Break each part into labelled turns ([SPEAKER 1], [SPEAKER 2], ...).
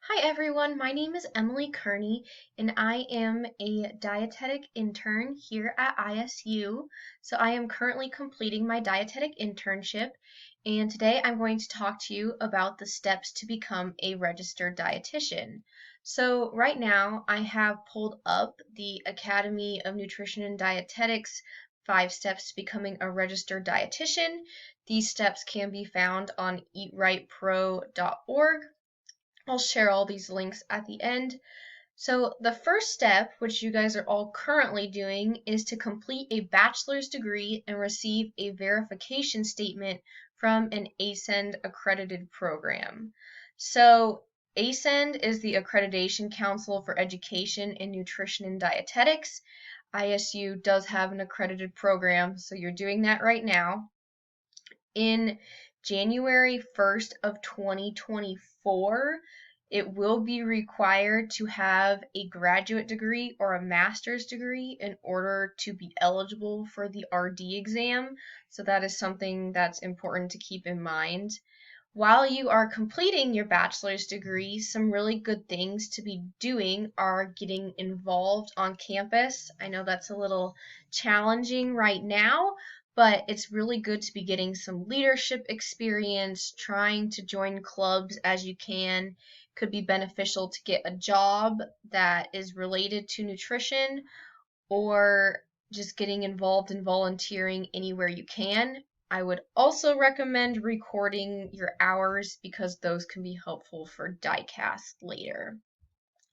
[SPEAKER 1] Hi everyone, my name is Emily Kearney and I am a dietetic intern here at ISU. So I am currently completing my dietetic internship and today I'm going to talk to you about the steps to become a registered dietitian. So right now I have pulled up the Academy of Nutrition and Dietetics 5 steps to becoming a registered dietitian. These steps can be found on eatrightpro.org. I'll share all these links at the end. So the first step, which you guys are all currently doing, is to complete a bachelor's degree and receive a verification statement from an ASCEND accredited program. So ASCEND is the Accreditation Council for Education in Nutrition and Dietetics. ISU does have an accredited program, so you're doing that right now. In January 1st of 2024, it will be required to have a graduate degree or a master's degree in order to be eligible for the RD exam. So that is something that's important to keep in mind. While you are completing your bachelor's degree, some really good things to be doing are getting involved on campus. I know that's a little challenging right now, but it's really good to be getting some leadership experience, trying to join clubs as you can. Could be beneficial to get a job that is related to nutrition or just getting involved in volunteering anywhere you can. I would also recommend recording your hours because those can be helpful for diecast later.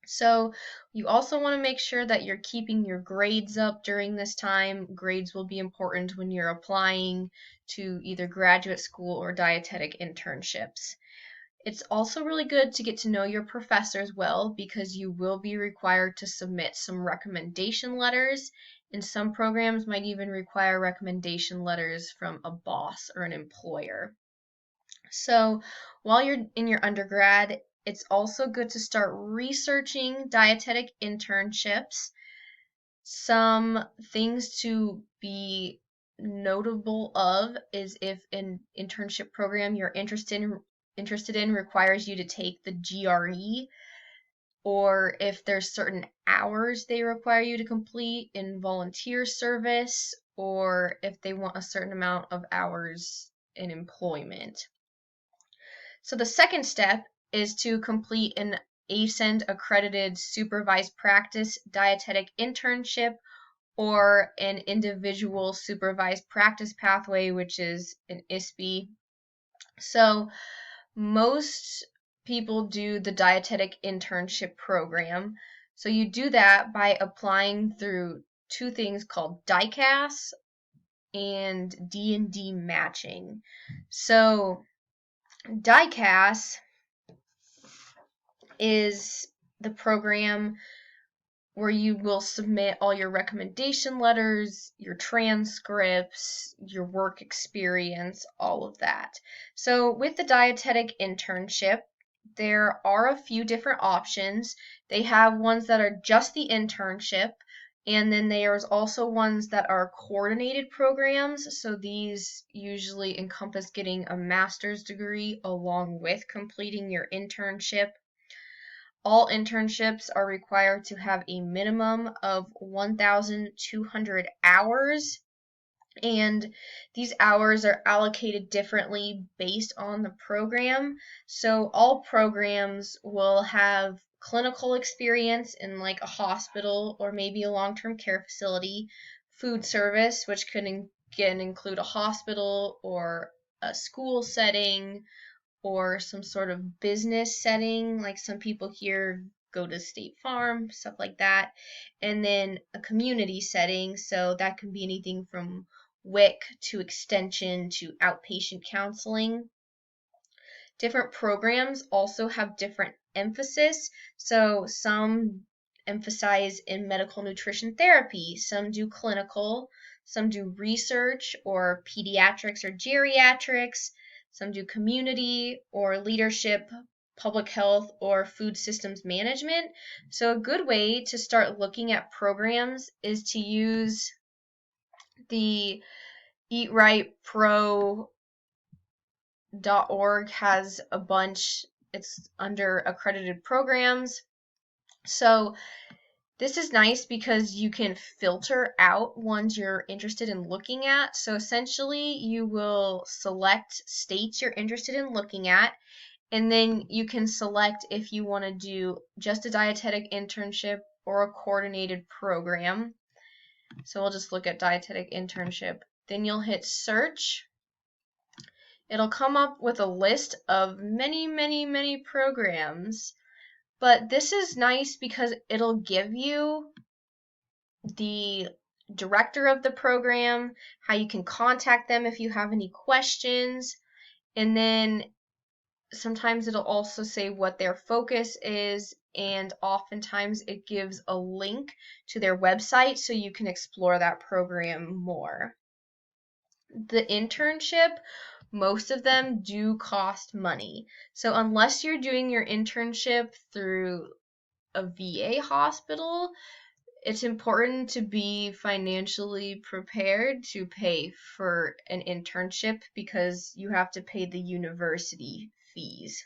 [SPEAKER 1] So you also want to make sure that you're keeping your grades up during this time. Grades will be important when you're applying to either graduate school or dietetic internships. It's also really good to get to know your professors well because you will be required to submit some recommendation letters, and some programs might even require recommendation letters from a boss or an employer. So while you're in your undergrad, it's also good to start researching dietetic internships. Some things to be notable of is if an internship program you're interested in requires you to take the GRE, or if there's certain hours they require you to complete in volunteer service, or if they want a certain amount of hours in employment. So the second step is to complete an ASCEND accredited supervised practice dietetic internship or an individual supervised practice pathway, which is an ISPE. So most people do the dietetic internship program. So you do that by applying through two things called DICAS and D&D matching. So DICAS is the program where you will submit all your recommendation letters, your transcripts, your work experience, all of that. So with the dietetic internship, there are a few different options. They have ones that are just the internship, and then there's also ones that are coordinated programs. So these usually encompass getting a master's degree along with completing your internship. All internships are required to have a minimum of 1,200 hours, and these hours are allocated differently based on the program. So all programs will have clinical experience in like a hospital or maybe a long-term care facility, food service, which can again include a hospital or a school setting, or some sort of business setting, like some people here go to State Farm, stuff like that. And then a community setting, so that can be anything from WIC to extension to outpatient counseling. Different programs also have different emphasis, so some emphasize in medical nutrition therapy, some do clinical, some do research or pediatrics or geriatrics, some do community or leadership, public health, or food systems management. So a good way to start looking at programs is to use the Eat Right Pro .org has a bunch it's under accredited programs. So this is nice because you can filter out ones you're interested in looking at. So essentially you will select states you're interested in looking at, and then you can select if you want to do just a dietetic internship or a coordinated program. So we'll just look at dietetic internship. Then you'll hit search. It'll come up with a list of many programs. But this is nice because it'll give you the director of the program, how you can contact them if you have any questions, and then sometimes it'll also say what their focus is, and oftentimes it gives a link to their website so you can explore that program more. The internship, most of them do cost money. So unless you're doing your internship through a VA hospital, it's important to be financially prepared to pay for an internship because you have to pay the university fees.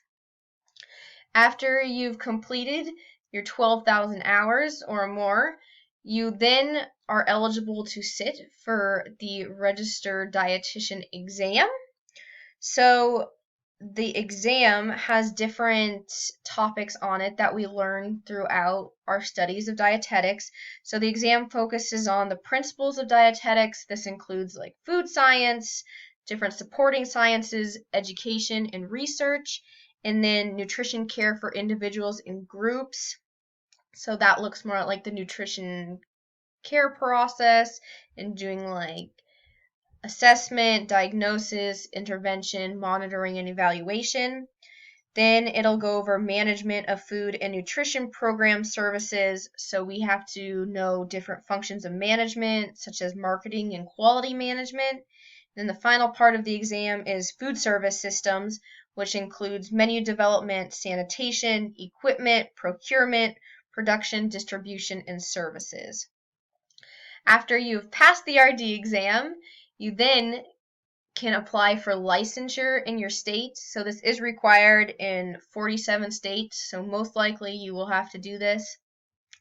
[SPEAKER 1] After you've completed your 12,000 hours or more, you then are eligible to sit for the registered dietitian exam. So the exam has different topics on it that we learn throughout our studies of dietetics. So the exam focuses on the principles of dietetics. This includes like food science, different supporting sciences, education and research, and then nutrition care for individuals in groups. So that looks more like the nutrition care process and doing like assessment, diagnosis, intervention, monitoring, and evaluation. Then it'll go over management of food and nutrition program services. So we have to know different functions of management, such as marketing and quality management. Then the final part of the exam is food service systems, which includes menu development, sanitation, equipment, procurement, production, distribution, and services. After you've passed the RD exam, you then can apply for licensure in your state. So this is required in 47 states, so most likely you will have to do this.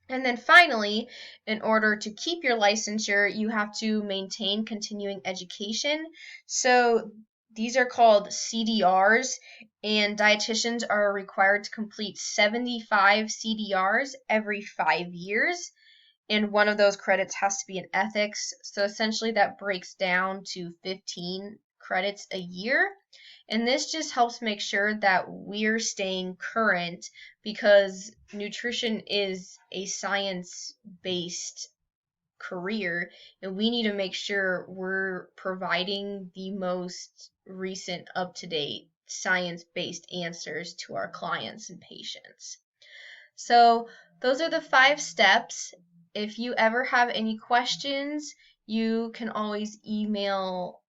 [SPEAKER 1] And then finally, in order to keep your licensure, you have to maintain continuing education. So these are called CDRs, and dietitians are required to complete 75 CDRs every 5 years. And one of those credits has to be in ethics. So essentially that breaks down to 15 credits a year. And this just helps make sure that we're staying current because nutrition is a science-based career, and we need to make sure we're providing the most recent, up-to-date, science-based answers to our clients and patients. So those are the 5 steps. If you ever have any questions, you can always email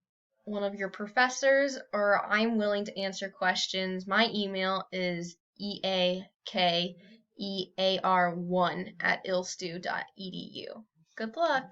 [SPEAKER 1] one of your professors, or I'm willing to answer questions. My email is eakear1@ilstu.edu. Good luck!